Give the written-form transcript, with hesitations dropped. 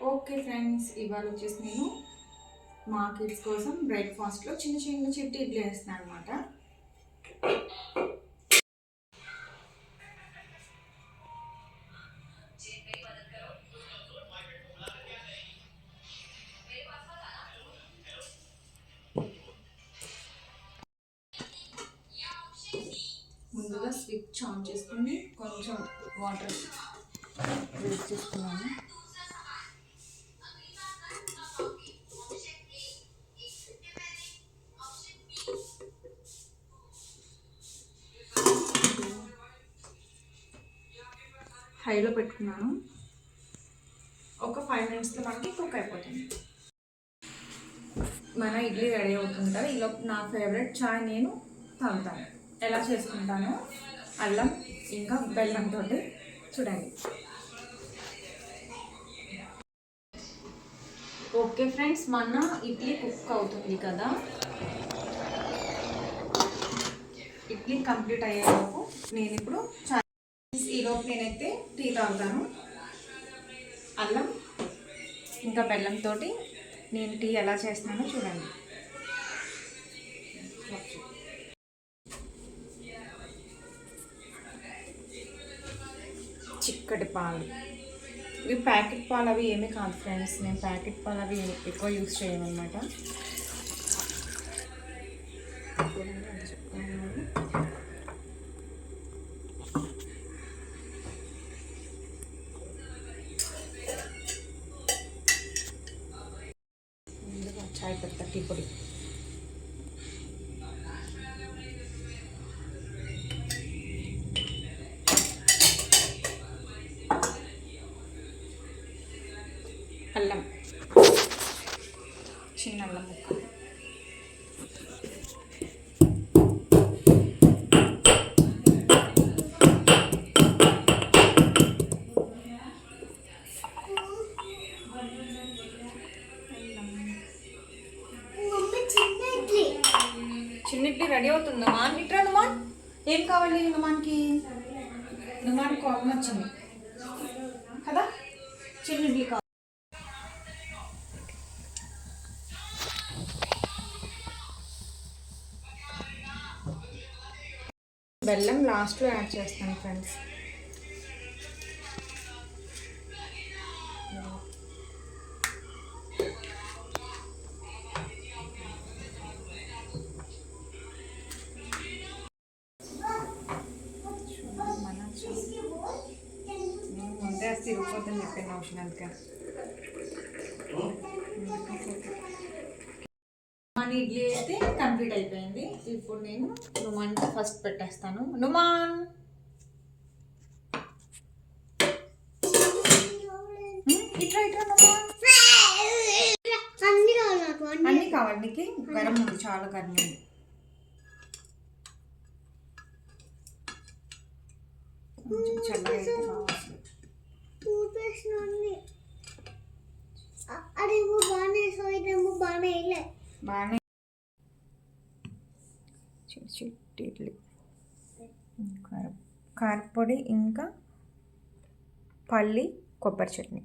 Okay friends, ఇవాళ వచ్చేసి నేను మా కిడ్స్ కోసం బ్రేక్ఫాస్ట్లో చిన్న చిన్న చిట్టి ఇడ్లీ వేస్తున్నాను అనమాట. ముందుగా స్విచ్ ఆన్ చేసుకుని కొంచెం వాటర్ వేస్ట్ చేసుకున్నాను. హైలో పెట్టుకున్నాను. ఒక 5 మినిట్స్లో మనకి కుక్ అయిపోతుంది. మన ఇడ్లీ రెడీ అవుతుంది కదా. ఇలా నా ఫేవరెట్ చాయ్ నేను తాగుతాను. ఎలా చేసుకుంటాను, అల్లం ఇంకా బెల్లంతో చూడండి. ఓకే ఫ్రెండ్స్, మన ఇడ్లీ కుక్ అవుతుంది కదా. ఇడ్లీ కంప్లీట్ అయ్యేలోపు నేను ఇప్పుడు చాయ్, ఈలోపు నేనైతే టీ తాగుతాను. అల్లం ఇంకా బెల్లంతో నేను టీ ఎలా చేస్తున్నానో చూడండి. చిక్కటి పాలు, ఇవి ప్యాకెట్ పాలు అవి ఏమీ కాదు ఫ్రెండ్స్. నేను ప్యాకెట్ పాలు అవి ఎక్కువ యూజ్ చేయను అనమాట. చాయ్ పత్తా, టీ పొడి, అల్లం, చిన్న అల్లం ముక్క, చిన్న ఇడ్లీ రెడీ అవుతుంది. నుమాన్ ఇట్రా, నుమాన్ ఏం కావాలి? నుమాన్ కోపం వచ్చింది కదా. చిన్న ఇడ్లీ కావాలి. బెల్లం లాస్ట్లో యాడ్ చేస్తాను ఫ్రెండ్స్. ముందే తిరిగిపోతుంది చెప్పాను అవసరానికి. మన ఇడ్లీ అయితే కంప్లీట్ అయిపోయింది. ఇప్పుడు నేను నుమాన్ ఫస్ట్ పెట్టేస్తాను. నుమాన్ ఇట్లా ఇట్లా నుమాన్, అన్నీ కావాలి నీకు. గరం ఉంది, చాలా గరం ఉంది. కొంచెం చల్లగా అయితే కావాలి. బాగానే చిట్టి ఇడ్లీ, కారపొడి ఇంకా పల్లి కొబ్బరి చట్నీ.